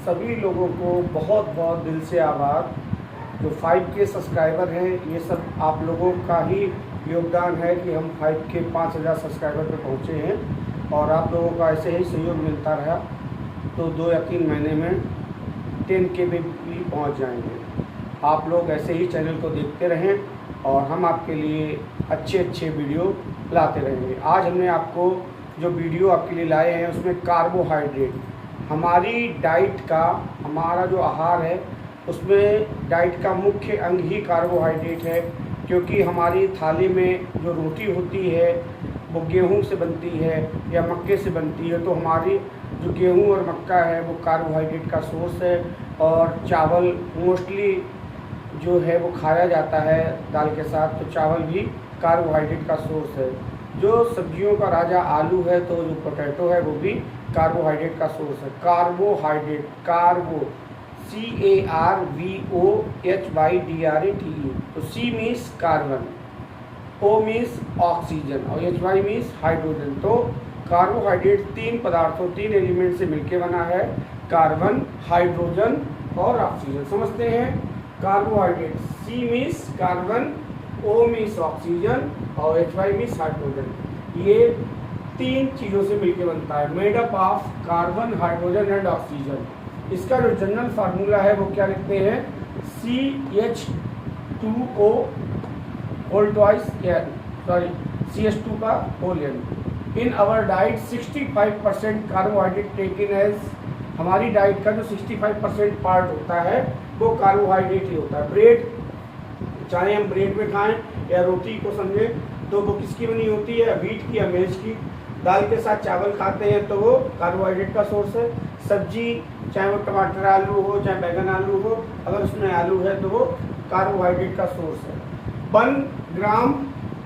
सभी लोगों को बहुत बहुत दिल से आभार। जो 5K सब्सक्राइबर हैं, ये सब आप लोगों का ही योगदान है कि हम 5K 5000 सब्सक्राइबर पे पहुँचे हैं। और आप लोगों का ऐसे ही सहयोग मिलता रहा तो 2 या 3 महीने में 10K पे भी पहुँच जाएंगे। आप लोग ऐसे ही चैनल को देखते रहें और हम आपके लिए अच्छे अच्छे वीडियो लाते रहेंगे। आज हमने आपको जो वीडियो आपके लिए लाए हैं उसमें कार्बोहाइड्रेट, हमारी डाइट का, हमारा जो आहार है उसमें डाइट का मुख्य अंग ही कार्बोहाइड्रेट है। क्योंकि हमारी थाली में जो रोटी होती है वो गेहूं से बनती है या मक्के से बनती है, तो हमारी जो गेहूं और मक्का है वो कार्बोहाइड्रेट का सोर्स है। और चावल मोस्टली जो है वो खाया जाता है दाल के साथ, तो चावल भी कार्बोहाइड्रेट का सोर्स है। जो सब्जियों का राजा आलू है, तो जो पोटैटो है वो भी कार्बोहाइड्रेट का सोर्स है। कार्बोहाइड्रेट, कार्बो CARBOHYDRATE, तो C means carbon, O means oxygen और HY मीन्स हाइड्रोजन। तो कार्बोहाइड्रेट 3 पदार्थों, 3 एलिमेंट से मिलकर बना है, कार्बन, हाइड्रोजन और ऑक्सीजन। समझते हैं, carbohydrate C means carbon, O means oxygen और HY मीन्स हाइड्रोजन। ये 3 चीज़ों से मिलकर बनता है, made up of carbon, hydrogen and oxygen. इसका जो जनरल फार्मूला है वो क्या लिखते हैं, CH2O होल ट्वाइस CH2 का whole n। In our diet 65% carbohydrate taken as, हमारी डाइट का जो 65% पार्ट होता है वो कार्बोहाइड्रेट ही होता है। ब्रेड, चाहे हम ब्रेड में खाएं या रोटी को समझें, तो वो किसकी बनी होती है, व्हीट की या मेज की। दाल के साथ चावल खाते हैं तो वो कार्बोहाइड्रेट का सोर्स है। सब्जी, चाहे वो टमाटर आलू हो चाहे बैगन आलू हो, अगर उसमें आलू है तो वो कार्बोहाइड्रेट का सोर्स है। 1 ग्राम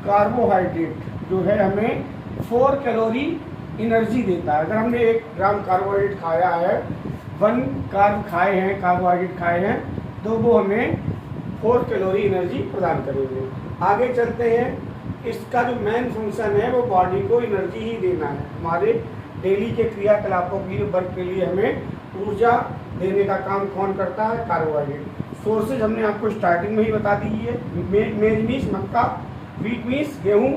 कार्बोहाइड्रेट जो है हमें 4 कैलोरी एनर्जी देता है। अगर हमने 1 ग्राम कार्बोहाइड्रेट खाया है, 1 कार्ब खाए हैं, कार्बोहाइड्रेट खाए हैं, तो वो हमें 4 कैलोरी एनर्जी प्रदान करेंगे। आगे चलते हैं, इसका जो मेन फंक्शन है वो बॉडी को एनर्जी ही देना है। हमारे डेली के क्रियाकलापों के लिए, वर्क के लिए हमें ऊर्जा देने का काम कौन करता है, कार्बोहाइड्रेट। सोर्सेज हमने आपको स्टार्टिंग में ही बता दी है, मेज मीन्स मक्का, व्हीट मीन्स गेहूँ,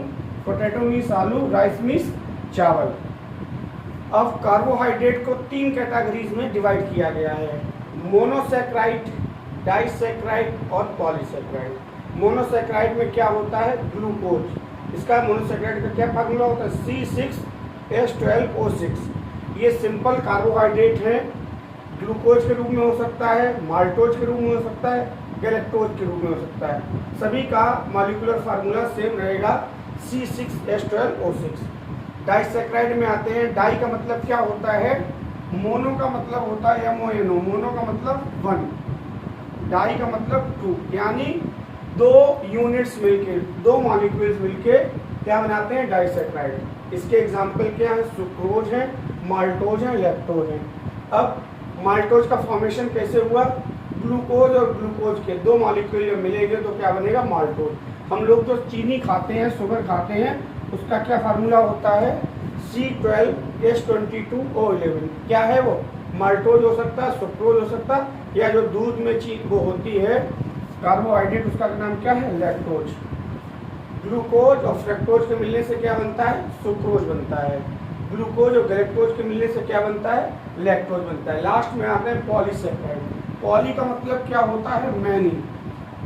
पोटैटो मीन्स आलू, राइस मीन्स चावल। अब कार्बोहाइड्रेट को 3 कैटेगरीज में डिवाइड किया गया है, मोनोसैकेराइड, डाइसैकेराइड और पॉलीसैकेराइड। मोनोसैकेराइड में क्या होता है, ग्लूकोज। इसका मोनोसैकेराइड का क्या फार्मूला होता है, C6H12O6। ये सिंपल कार्बोहाइड्रेट है, ग्लूकोज के रूप में हो सकता है, माल्टोज के रूप में हो सकता है, गैलेक्टोज के रूप में हो सकता है। सभी का मॉलिक्यूलर फार्मूला सेम रहेगा, C6H12O6। डाइसैकेराइड में आते हैं, डाई का मतलब क्या होता है, मोनो का मतलब होता है MONO, मोनो का मतलब 1, डाई का मतलब 2, यानी 2 यूनिट्स मिलके, 2 मॉलिक्यूल्स मिलके क्या बनाते हैं, डाइसैकेराइड। इसके एग्जाम्पल क्या है, सुक्रोज है, माल्टोज है, लैक्टोज है। अब माल्टोज का फॉर्मेशन कैसे हुआ, ग्लूकोज और ग्लूकोज के 2 मॉलिक्यूल जब मिलेंगे तो क्या बनेगा, माल्टोज। हम लोग जो चीनी खाते हैं, शुगर खाते हैं, उसका क्या फार्मूला होता है, C12H22O11। क्या है वो, माल्टोज हो सकता है, सुक्रोज हो सकता है, या जो दूध में चीज वो होती है कार्बोहाइड्रेट, उसका नाम क्या है, लैक्टोज। ग्लूकोज और फ्रक्टोज के मिलने से क्या बनता है, सुक्रोज बनता है। ग्लूकोज और गैलेक्टोज के मिलने से क्या बनता है, लैक्टोज बनता है। लास्ट में आते हैं पॉलीसैकेराइड। पॉली का मतलब क्या होता है, मैनी।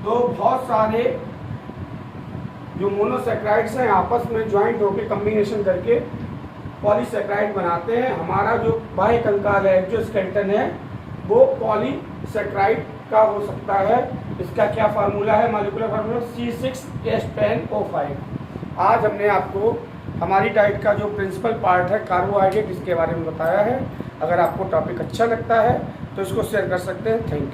तो बहुत सारे जो मोनोसैकेराइड्स हैं आपस में ज्वाइंट होकर कम्बिनेशन करके पॉलीसैकेराइड बनाते हैं। हमारा जो बाह्य कंकाल है, जो स्केलेटन है, वो पॉलीसैकेराइड का हो सकता है। इसका क्या फार्मूला है, मॉलिक्यूलर फार्मूला C6H10O5। आज हमने आपको हमारी डाइट का जो प्रिंसिपल पार्ट है कार्बोहाइड्रेट, इसके बारे में बताया है। अगर आपको टॉपिक अच्छा लगता है तो इसको शेयर कर सकते हैं। Thank you.